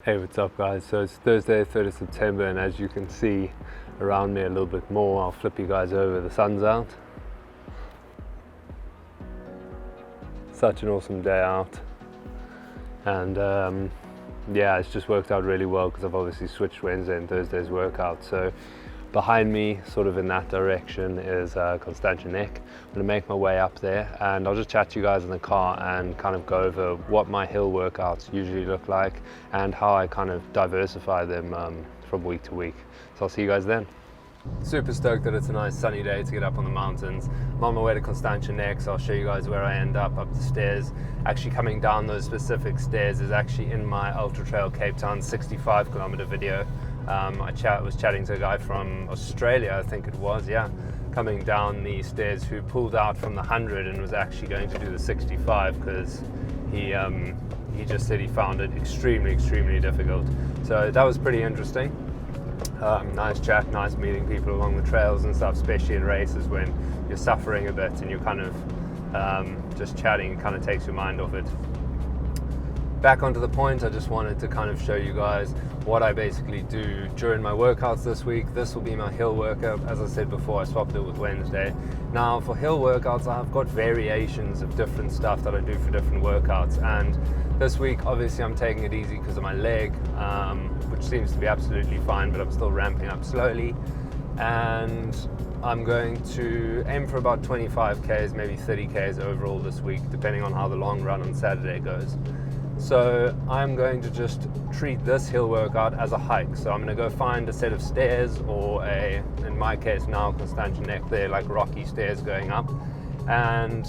Hey, what's up guys? So it's Thursday, 3rd of September, and as you can see around me a little bit more, I'll flip you guys over. The sun's out. Such an awesome day out. And yeah, it's just worked out really well because I've obviously switched Wednesday and Thursday's workout. So behind me, sort of in that direction, is Constantia Neck. I'm gonna make my way up there and I'll just chat to you guys in the car and kind of go over what my hill workouts usually look like and how I kind of diversify them from week to week. So I'll see you guys then. Super stoked that it's a nice sunny day to get up on the mountains. I'm on my way to Constantia Neck, so I'll show you guys where I end up the stairs. Actually coming down those specific stairs is actually in my Ultra Trail Cape Town 65 kilometer video. I was chatting to a guy from Australia, I think it was, yeah, coming down the stairs, who pulled out from the 100 and was actually going to do the 65 because he just said he found it extremely difficult. So that was pretty interesting. Nice chat, nice meeting people along the trails and stuff, especially in races when you're suffering a bit and you're kind of just chatting. It kind of takes your mind off it. Back onto the point, I just wanted to kind of show you guys what I basically do during my workouts this week. This will be my hill workout. As I said before, I swapped it with Wednesday. Now for hill workouts, I've got variations of different stuff that I do for different workouts. And this week, obviously I'm taking it easy because of my leg, which seems to be absolutely fine, but I'm still ramping up slowly. And I'm going to aim for about 25 Ks, maybe 30 Ks overall this week, depending on how the long run on Saturday goes. So I'm going to just treat this hill workout as a hike. So I'm going to go find a set of stairs, or in my case now, Constantia Neck, they're like rocky stairs going up. And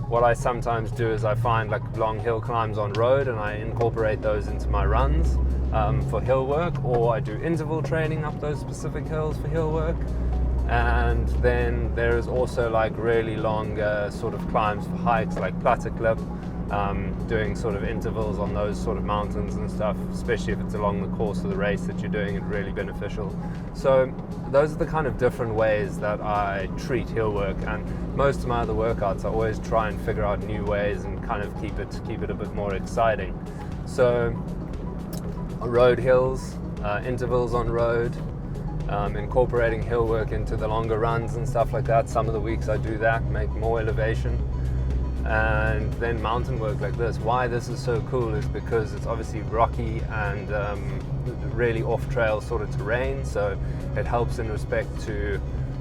what I sometimes do is I find like long hill climbs on road and I incorporate those into my runs for hill work, or I do interval training up those specific hills for hill work. And then there is also like really long sort of climbs for hikes, like Platter Clip, doing sort of intervals on those sort of mountains and stuff, especially if it's along the course of the race that you're doing it, really beneficial. So those are the kind of different ways that I treat hill work, and most of my other workouts I always try and figure out new ways and kind of keep it a bit more exciting. So road hills, intervals on road, incorporating hill work into the longer runs and stuff like that. Some of the weeks I do that, make more elevation. And then mountain work like this. Why this is so cool is because it's obviously rocky and really off-trail sort of terrain, so it helps in respect to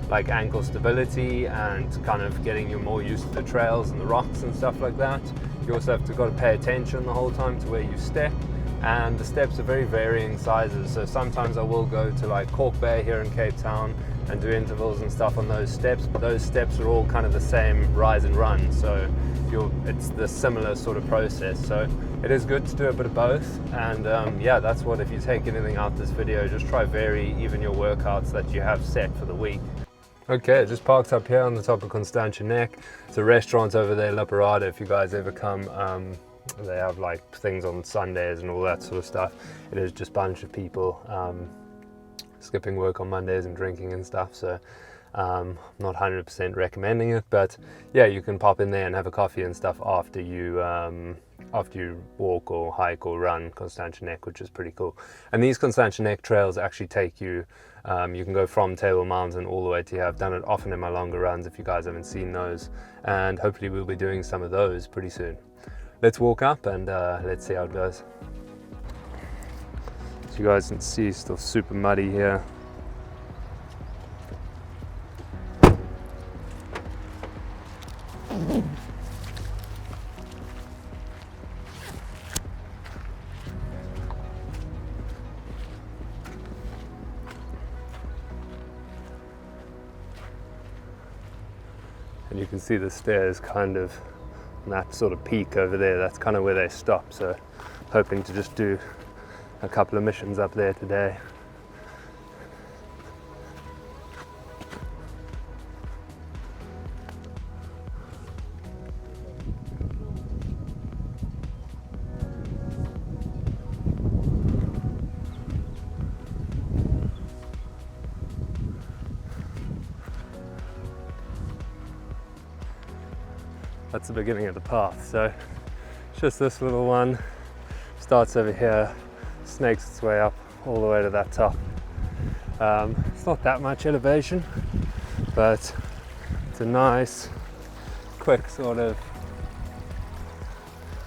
like ankle stability and kind of getting you more used to the trails and the rocks and stuff like that. You also have got to pay attention the whole time to where you step, and the steps are very varying sizes. So sometimes I will go to like Cork Bay here in Cape Town and do intervals and stuff on those steps, but those steps are all kind of the same rise and run, so it's the similar sort of process. So it is good to do a bit of both, and yeah, that's what, if you take anything out this video, just try vary even your workouts that you have set for the week. Okay, just parked up here on the top of Constantia Neck. It's a restaurant over there, La Parada, if you guys ever come. They have like things on Sundays and all that sort of stuff. It is just a bunch of people skipping work on Mondays and drinking and stuff, so I'm not 100% recommending it, but yeah, you can pop in there and have a coffee and stuff after you walk or hike or run Constantia Neck, which is pretty cool. And these Constantia Neck trails actually take you, you can go from Table Mountain all the way to here. I've done it often in my longer runs if you guys haven't seen those, and hopefully we'll be doing some of those pretty soon. Let's walk up and let's see how it goes. As you guys can see, it's still super muddy here. And you can see the stairs kind of, that sort of peak over there, that's kind of where they stop. So hoping to just do a couple of missions up there today. That's the beginning of the path. So it's just this little one, starts over here, snakes its way up all the way to that top. It's not that much elevation, but it's a nice, quick sort of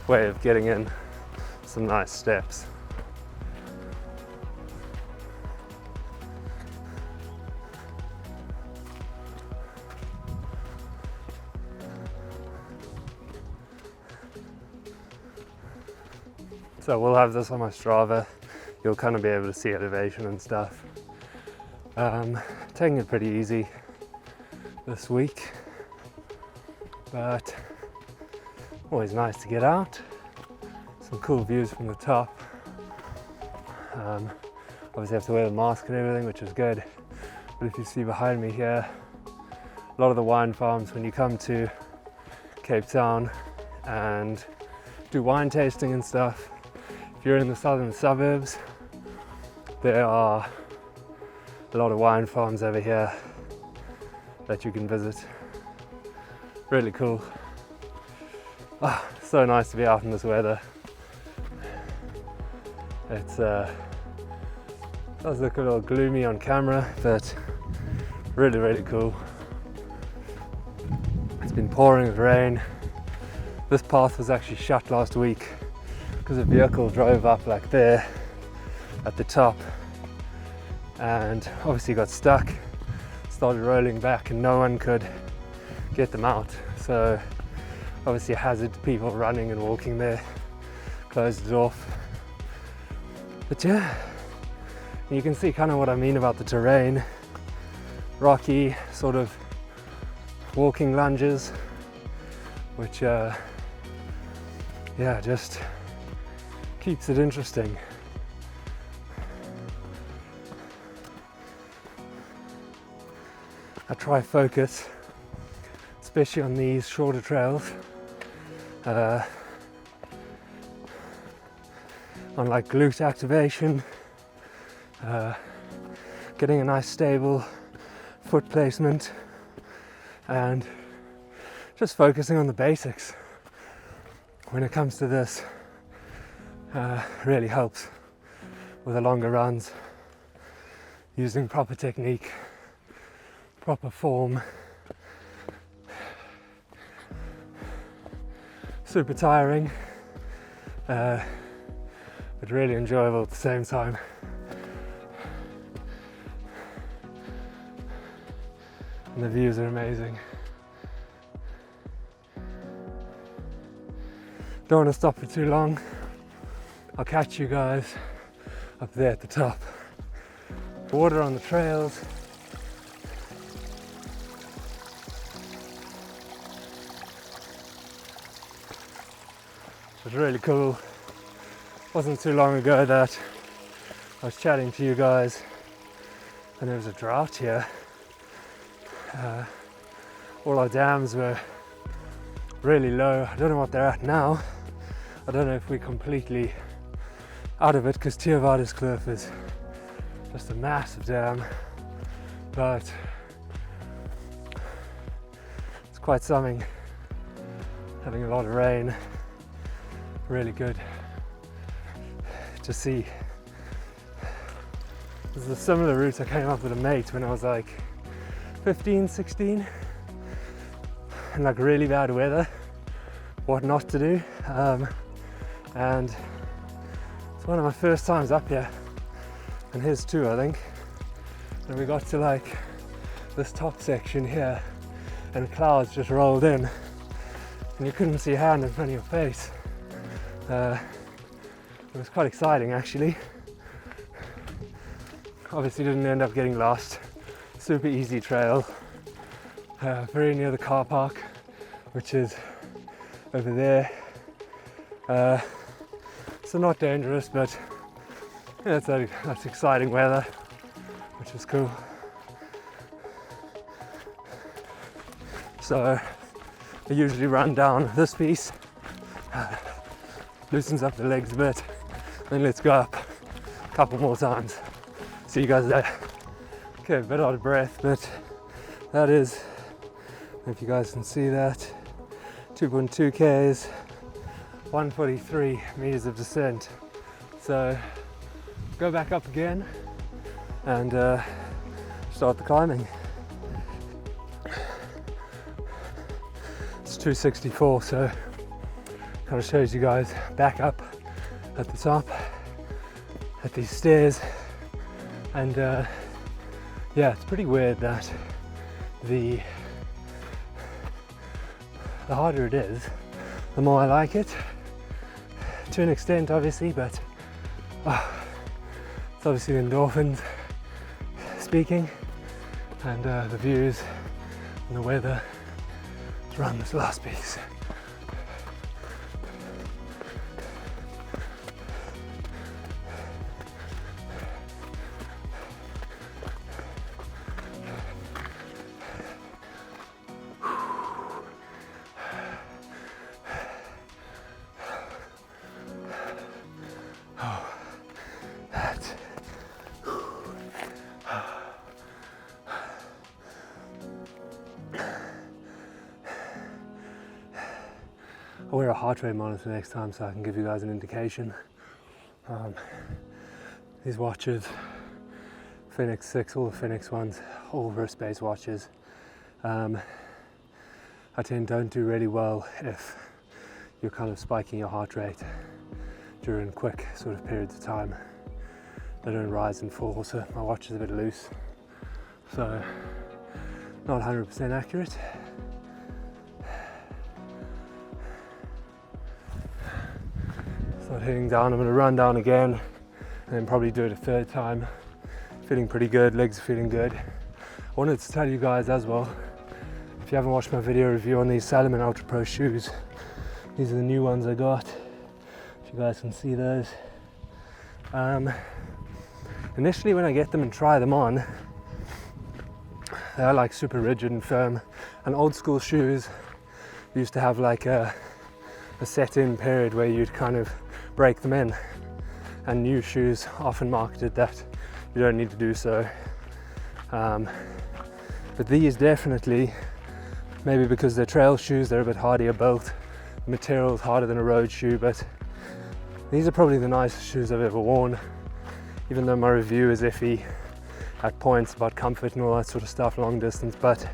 way of getting in some nice steps. So we'll have this on my Strava. You'll kind of be able to see elevation and stuff. Taking it pretty easy this week, but always nice to get out. Some cool views from the top. Obviously have to wear the mask and everything, which is good. But if you see behind me here, a lot of the wine farms, when you come to Cape Town and do wine tasting and stuff, if you're in the southern suburbs, there are a lot of wine farms over here that you can visit. Really cool. Oh, so nice to be out in this weather. It's does look a little gloomy on camera, but really cool. It's been pouring with rain. This path was actually shut last week because a vehicle drove up like there at the top and obviously got stuck, started rolling back, and no one could get them out. So obviously a hazard to people running and walking there, closed it off. But yeah, you can see kind of what I mean about the terrain. Rocky sort of walking lunges, which yeah, just keeps it interesting. I try focus, especially on these shorter trails, on like glute activation, getting a nice stable foot placement, and just focusing on the basics when it comes to this. Really helps with the longer runs, using proper technique, proper form. Super tiring, but really enjoyable at the same time. And the views are amazing. Don't want to stop for too long. I'll catch you guys up there at the top. Water on the trails. It was really cool. Wasn't too long ago that I was chatting to you guys and there was a drought here. All our dams were really low. I don't know what they're at now. I don't know if we're completely out of it, because Kloof is just a massive dam, but it's quite something. Having a lot of rain, really good to see. This is a similar route I came up with a mate when I was like 15, 16, and like really bad weather, what not to do, and it's one of my first times up here, and his too, I think. And we got to like this top section here, and clouds just rolled in, and you couldn't see a hand in front of your face. It was quite exciting actually. Obviously didn't end up getting lost. Super easy trail, very near the car park, which is over there. So not dangerous, but yeah, that's exciting weather, which is cool. So I usually run down this piece, loosens up the legs a bit, then let's go up a couple more times. See you guys there. Okay, a bit out of breath, but that is, if you guys can see that, 2.2 Ks, 143 meters of descent. So go back up again and start the climbing. It's 264, so kind of shows you guys back up at the top at these stairs. And yeah, it's pretty weird that the harder it is, the more I like it, to an extent obviously, but it's obviously the endorphins speaking, and the views and the weather to run this last piece. I'll wear a heart rate monitor next time so I can give you guys an indication. These watches, Phoenix 6, all the Phoenix ones, all wrist-based watches, I don't do really well if you're kind of spiking your heart rate during quick sort of periods of time. They don't rise and fall, so my watch is a bit loose, so not 100% accurate. Start heading down. I'm going to run down again and then probably do it a third time. Feeling pretty good, legs are feeling good. I wanted to tell you guys as well, if you haven't watched my video review on these Salomon Ultra Pro shoes, these are the new ones I got, if you guys can see those. Initially when I get them and try them on, they're like super rigid and firm, and old school shoes used to have like a set-in period where you'd kind of break them in, and new shoes often marketed that you don't need to do so. But these definitely, maybe because they're trail shoes, they're a bit hardier built. The material is harder than a road shoe, but these are probably the nicest shoes I've ever worn, even though my review is iffy at points about comfort and all that sort of stuff, long distance, but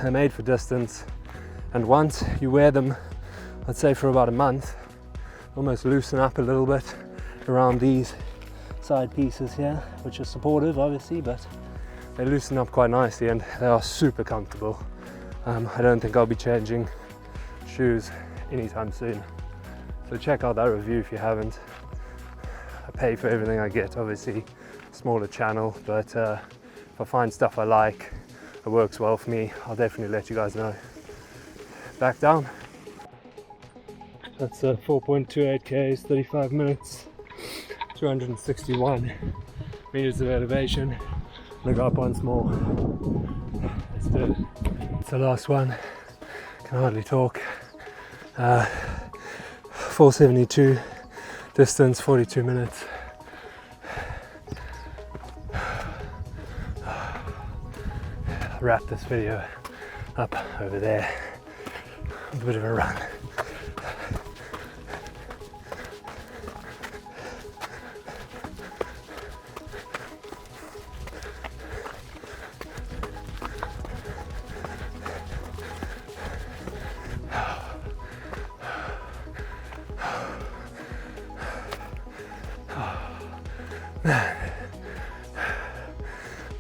they're made for distance. And once you wear them, I'd say for about a month, almost loosen up a little bit around these side pieces here, which are supportive obviously, but they loosen up quite nicely and they are super comfortable. I don't think I'll be changing shoes anytime soon, so check out that review if you haven't. I pay for everything I get, obviously, smaller channel, but if I find stuff I like, it works well for me, I'll definitely let you guys know. Back down. That's 4.28 k's, 35 minutes, 261 meters of elevation. I'm gonna go up once more. Let's do it. It's the last one. Can hardly talk. 472 distance, 42 minutes. I'll wrap this video up over there with a bit of a run.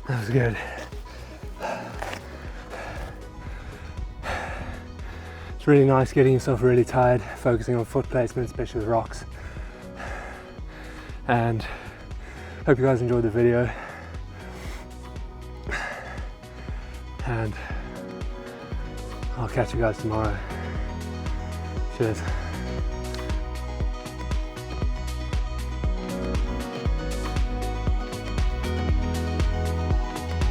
That was good. It's really nice getting yourself really tired, focusing on foot placement, especially with rocks. And hope you guys enjoyed the video. And I'll catch you guys tomorrow. Cheers.